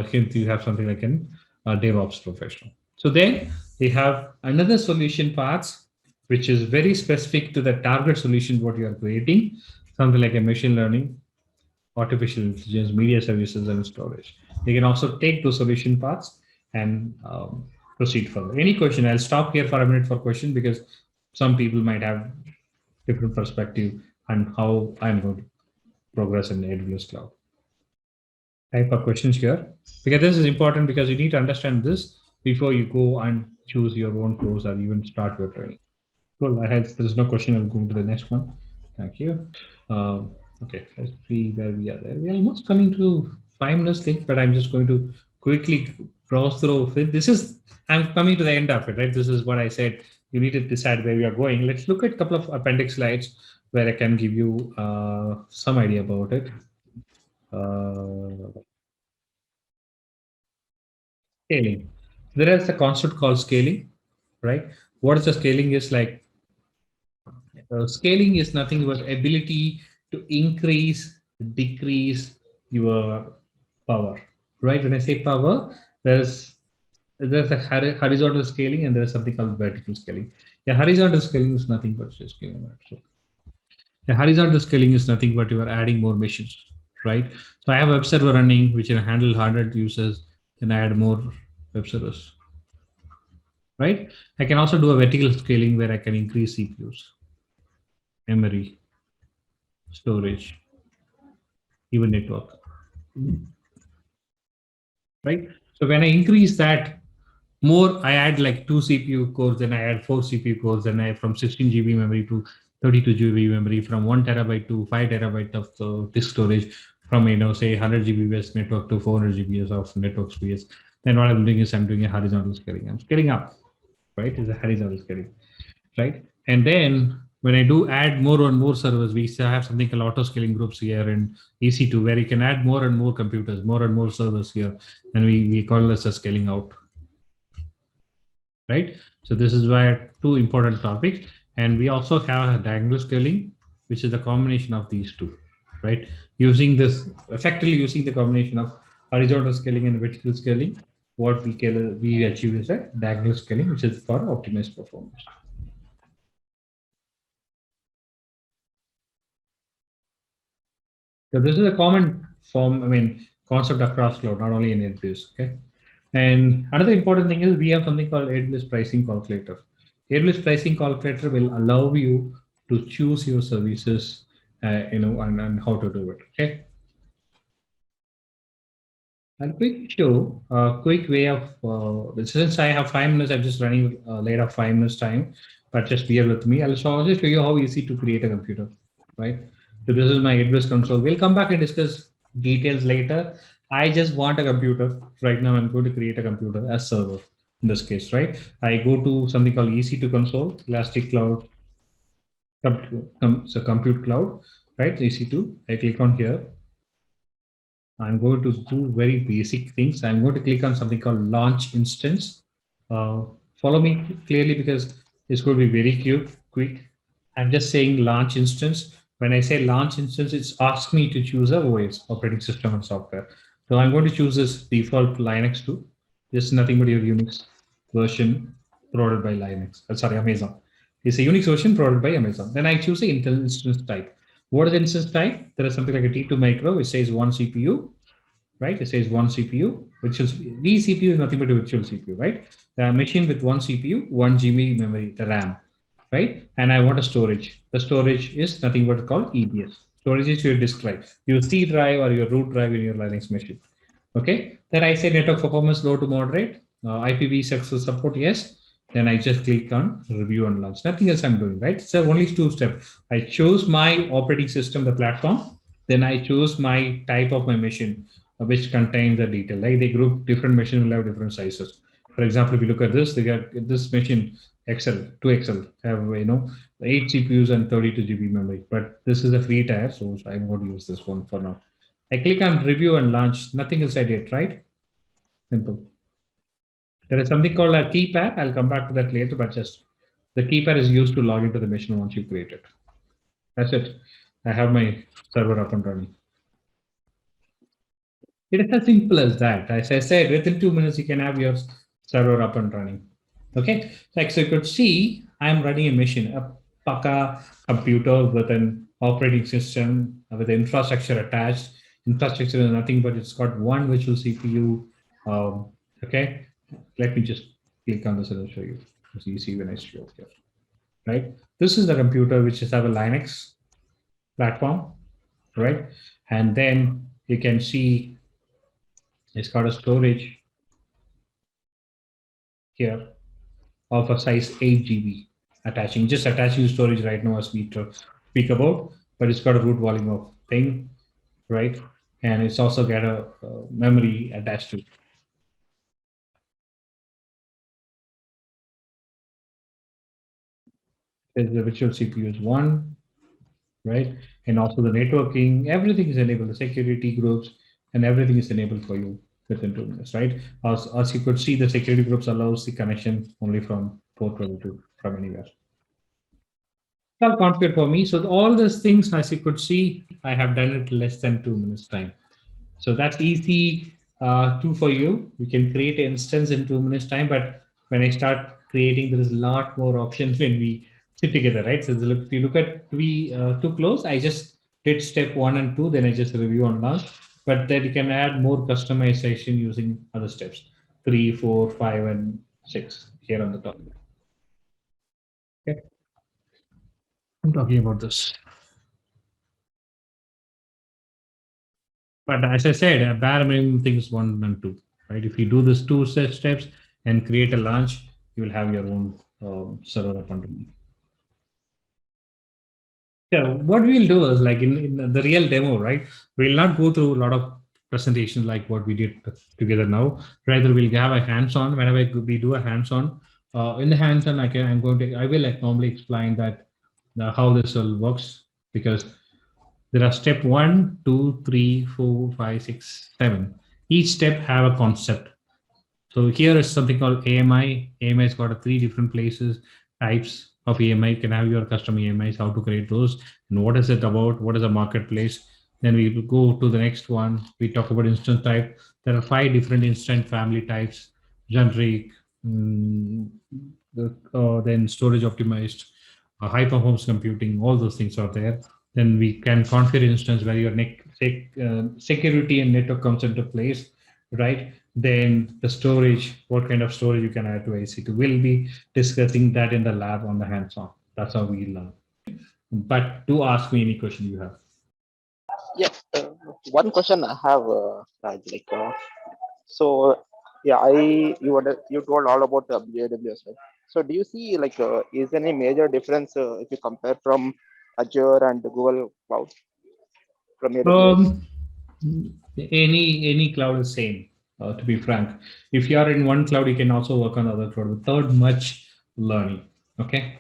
here you have something like an DevOps professional. So then we have another solution paths, which is very specific to the target solution what you are creating, something like a machine learning, artificial intelligence, media services, and storage. You can also take those solution paths and proceed further. Any question? I'll stop here for a minute for question because some people might have different perspective on how I'm going to progress in the AWS cloud. Type of questions here because this is important because you need to understand this before you go and choose your own course or even start your training. Cool. There's no question. I'll go to the next one. Thank you. Okay, let's see where we are there. We're almost coming to 5 minutes late, but I'm just going to quickly browse through it. I'm coming to the end of it, right? This is what I said. You need to decide where we are going. Let's look at a couple of appendix slides where I can give you some idea about it. Scaling. There is a concept called scaling, right? What is the scaling is like? Scaling is nothing but ability to increase, decrease your power, right? When I say power, there's a horizontal scaling and there's something called vertical scaling. Yeah, horizontal scaling is nothing but just scaling. So the horizontal scaling is nothing but you are adding more machines, right? So I have a web server running which can handle 100 users, and I add more web servers, right? I can also do a vertical scaling where I can increase CPUs, memory, storage, even network, right? So when I increase that more, I add like 2 CPU cores, then I add 4 CPU cores, then I from 16 GB memory to 32 GB memory, from 1 terabyte to 5 terabyte of disk storage, from say 100 GB network to 400 GB of network space. Then what I'm doing is I'm doing a horizontal scaling. I'm scaling up, right? It's a horizontal scaling, right? And then when I do add more and more servers, we still have something called auto scaling groups here in EC2, where you can add more and more computers, more and more servers here, and we call this a scaling out, right? So this is why 2 important topics, and we also have a diagonal scaling, which is a combination of these 2. right? Using this, effectively using the combination of horizontal scaling and vertical scaling, what we achieve is a diagonal scaling, which is for optimized performance. So this is a common concept across cloud, not only in AWS. Okay. And another important thing is we have something called AWS pricing calculator. AWS pricing calculator will allow you to choose your services, and how to do it. Okay. And quick way of, since I have 5 minutes, I'm just running late of 5 minutes time, but just bear with me. I'll just show you how easy to create a computer, right? So this is my AWS console. We'll come back and discuss details later. I just want a computer. Right now, I'm going to create a computer as server in this case, right? I go to something called EC2 console, Elastic Cloud, so compute cloud, right? EC2. I click on here. I'm going to do very basic things. I'm going to click on something called launch instance. Follow me clearly because it's going to be very quick. I'm just saying launch instance. When I say launch instance, it's asked me to choose a OS, operating system and software. So I'm going to choose this default Linux 2. This is nothing but your Unix version provided by Amazon. It's a Unix version provided by Amazon. Then I choose the Intel instance type. What is the instance type? There is something like a T2 micro, which says one CPU, right? It says one CPU, which is vCPU is nothing but a virtual CPU, right? The machine with one CPU, 1 GB memory, the RAM, right? And I want a storage. The storage is nothing but called EBS. Storage is your disk drive, your C drive or your root drive in your Linux machine. Okay. Then I say network performance low to moderate, IPv6 support, yes. Then I just click on review and launch. Nothing else I'm doing, right? So only 2 steps. I choose my operating system, the platform. Then I choose my type of my machine, which contains the detail. Like they group different machines will have different sizes. For example, if you look at this, they got this machine XL have 8 CPUs and 32 GB memory. But this is a free tier, so I'm going to use this one for now. I click on review and launch. Nothing else I did, right? Simple. There is something called a keypad. I'll come back to that later, but just the keypad is used to log into the machine once you create it. That's it. I have my server up and running. It is as simple as that. As I said, within 2 minutes, you can have your server up and running. Okay. So you could see I'm running a machine, a Paka computer with an operating system with infrastructure attached. Infrastructure is nothing but it's got one virtual CPU. Okay. Let me just click on this and I'll show you. So you see when I show it here. Right. This is the computer which is have a Linux platform, right? And then you can see it's got a storage here of a size 8 GB attaching, just attaching storage right now as we speak about, but it's got a root volume of thing, right? And it's also got a memory attached to it. The virtual CPU is 1, right? And also the networking, everything is enabled, the security groups, and everything is enabled for you within 2 minutes, right? As you could see, the security groups allows the connection only from port 22 from anywhere. It's all configured for me. So all these things, as you could see, I have done it less than 2 minutes time. So that's easy too for you. You can create an instance in 2 minutes time, but when I start creating, there is a lot more options when we sit together, right? So if you look at too close, I just did step 1 and 2, then I just review and launch. But then you can add more customization using other steps, 3, 4, 5, and 6 here on the top. Okay. I'm talking about this. But as I said, a bare minimum things 1 and 2, right? If you do this 2 steps and create a launch, you will have your own server up and running. Yeah, what we'll do is like in the real demo, right? We'll not go through a lot of presentations like what we did together now. Rather, we'll have a hands-on. Whenever we do a hands-on, in the hands-on, I will like normally explain that how this all works, because there are step 1, 2, 3, 4, 5, 6, 7. Each step have a concept. So here is something called AMI. AMI has got 3 different places, types of AMI. You can have your custom AMIs, how to create those, and what is it about, what is a marketplace, Then we will go to the next one. We talk about instance type. There are 5 different instance family types: generic, mm, then storage optimized, high performance computing. All those things are there. Then we can configure instance where your security and network comes into place, right? Then the storage, what kind of storage you can add to AC2. We'll be discussing that in the lab on the hands-on. That's how we learn. But do ask me any question you have. Yeah, one question I have, Raj, like, so yeah, you told all about AWS, right? So do you see like is any major difference if you compare from Azure and Google Cloud from AWS? Um, any cloud is same. To be frank, if you are in one cloud, you can also work on other cloud without much learning. Okay,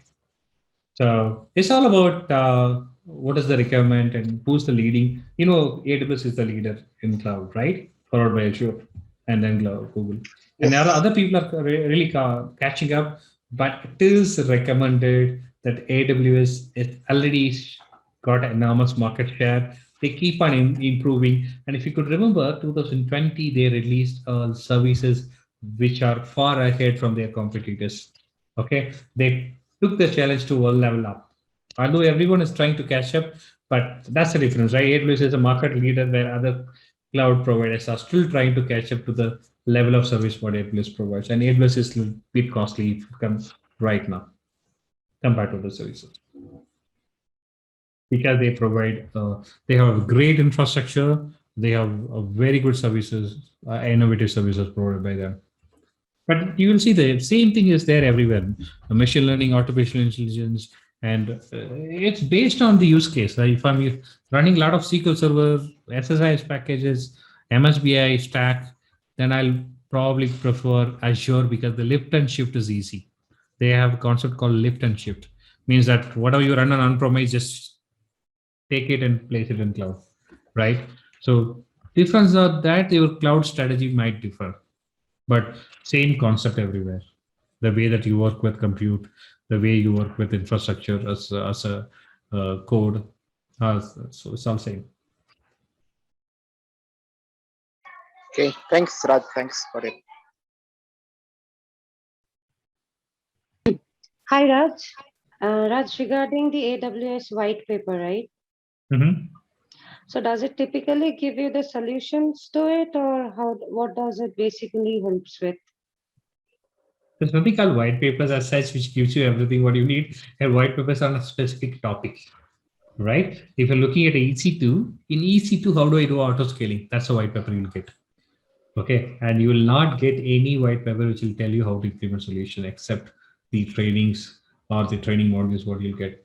so it's all about what is the requirement and who's the leading. AWS is the leader in cloud, right? Followed by Azure, and then Google. And there are Yes. other people are really catching up, but it is recommended that AWS is already got enormous market share. They keep on improving. And if you could remember, 2020, they released services which are far ahead from their competitors. Okay, they took the challenge to one level up. Although everyone is trying to catch up, but that's the difference, right? AWS is a market leader where other cloud providers are still trying to catch up to the level of service what AWS provides. And AWS is a little bit costly if it comes right now compared to the services because they have a great infrastructure, they have a very good services, innovative services provided by them. But you will see the same thing is there everywhere. Machine learning, artificial intelligence, and it's based on the use case. If I'm running a lot of SQL Server, SSIS packages, MSBI stack, then I'll probably prefer Azure because the lift and shift is easy. They have a concept called lift and shift. Means that whatever you run on-premise, just take it and place it in cloud, right? So difference are that your cloud strategy might differ, but same concept everywhere. The way that you work with compute, the way you work with infrastructure as a code, so it's all same. Okay, thanks, Raj. Thanks for it. Hi, Raj. Raj, regarding the AWS white paper, right? Mm-hmm. So does it typically give you the solutions to it, or what does it basically helps with? There's nothing called white papers as such, which gives you everything what you need. And white papers on a specific topic, right? If you're looking at EC2, in EC2, how do I do auto scaling? That's a white paper you'll get. Okay, and you will not get any white paper which will tell you how to implement solution except the trainings or the training modules what you'll get.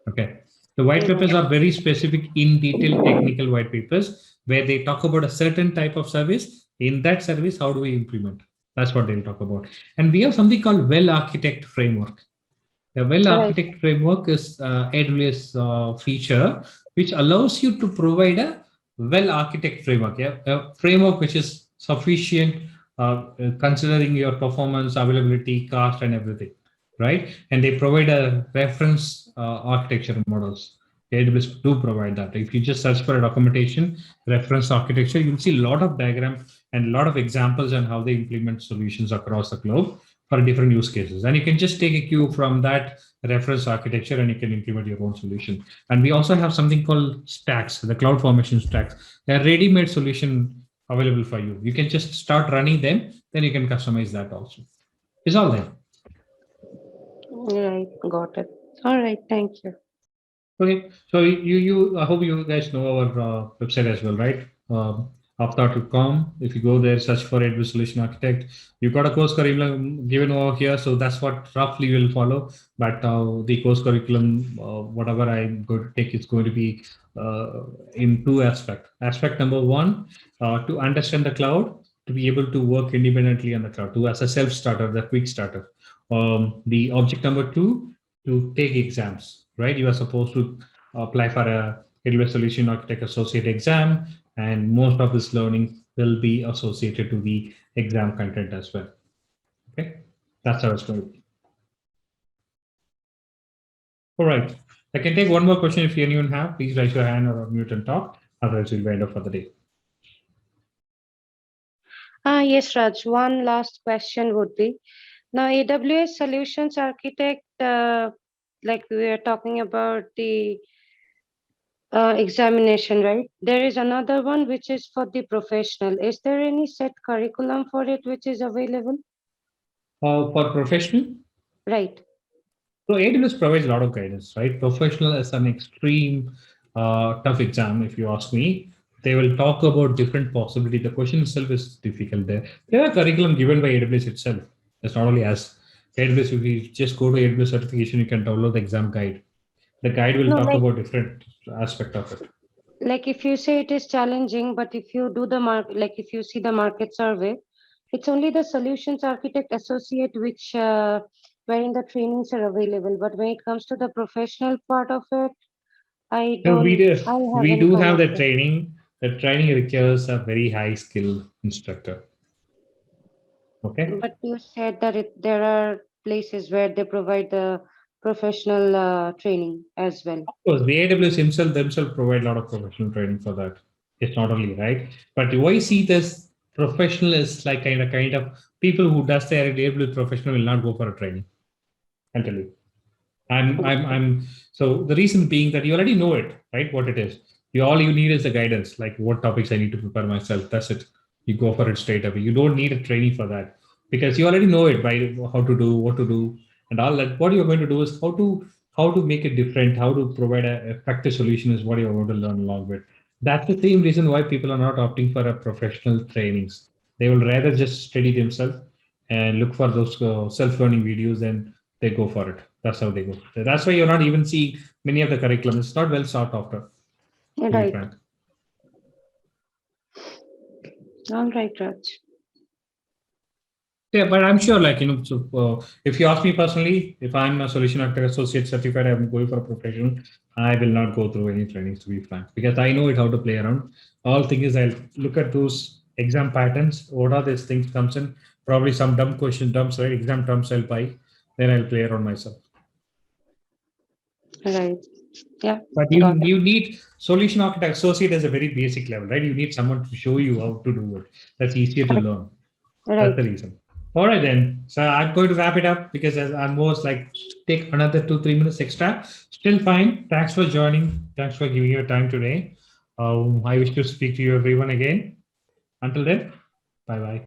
Okay, the white papers are very specific in detail technical white papers where they talk about a certain type of service. In that service, how do we implement? That's what they'll talk about. And we have something called well architect framework. The well architect framework is AWS feature which allows you to provide a well architect framework. Yeah, a framework which is sufficient considering your performance, availability, cost, and everything, right? And they provide a reference architecture models. AWS do provide that. If you just search for a documentation, reference architecture, you'll see a lot of diagrams and a lot of examples on how they implement solutions across the globe for different use cases. And you can just take a cue from that reference architecture and you can implement your own solution. And we also have something called stacks, the cloud formation stacks. They're ready-made solution available for you. You can just start running them, then you can customize that also. It's all there. Right, got it. All right, thank you. Okay, so I hope you guys know our website as well, right? UpTaught.com. If you go there, search for AWS Solution Architect. You've got a course curriculum given over here, so that's what roughly we'll follow. But the course curriculum, whatever I'm going to take, is going to be in 2 aspects. Aspect number 1, to understand the cloud, to be able to work independently on the cloud, to as a self-starter, the quick starter. The object number 2, to take exams, right? You are supposed to apply for a AWS Solution Architect Associate exam, and most of this learning will be associated to the exam content as well. Okay, that's how it's going to be. All right. I can take one more question if anyone have. Please raise your hand or mute and talk. Otherwise, we'll end up for the day. Yes, Raj. One last question would be, now AWS Solutions Architect, like we are talking about the examination, right? There is another one which is for the professional. Is there any set curriculum for it which is available? For professional? Right. So AWS provides a lot of guidance, right? Professional is an extreme tough exam, if you ask me. They will talk about different possibilities. The question itself is difficult there. There are curriculum given by AWS itself. It's not only as AWS, if you just go to AWS certification, you can download the exam guide. The guide will talk about different aspect of it. Like if you say it is challenging, but if you do the if you see the market survey, it's only the solutions architect associate which wherein the trainings are available. But when it comes to the professional part of it, I So don't. we do have the training. The training requires a very high skill instructor. Okay. But you said that there are places where they provide the professional training as well. Of course, the AWS themselves provide a lot of professional training for that. It's not only right, but why I see this professional is like kind of people who does their AWS professional will not go for a training. I'll tell you. I'm so the reason being that you already know it, right? What it is. All you need is the guidance, like what topics I need to prepare myself. That's it. You go for it straight away. You don't need a training for that because you already know it by how to do, what to do, and all that. What you're going to do is how to make it different, how to provide a effective solution is what you're going to learn along with. That's the same reason why people are not opting for a professional trainings. They will rather just study themselves and look for those self-learning videos and they go for it. That's how they go. That's why you're not even seeing many of the curriculum. It's not well sought after. Right. All right, Raj. Yeah, but I'm sure, like, so, if you ask me personally, if I'm a solution architect associate certified, I'm going for a professional, I will not go through any trainings, to be frank, because I know it how to play around. All thing is I'll look at those exam patterns. What are these things comes in? Probably some dumb question terms, right? Exam terms I'll buy, then I'll play around myself. Right. Yeah. But you need solution architect associate as a very basic level, right? You need someone to show you how to do it. That's easier to learn. Right. That's the reason. All right, then. So I'm going to wrap it up because as I'm most like take another 2-3 minutes extra. Still fine. Thanks for joining. Thanks for giving your time today. I wish to speak to you everyone again. Until then, bye-bye.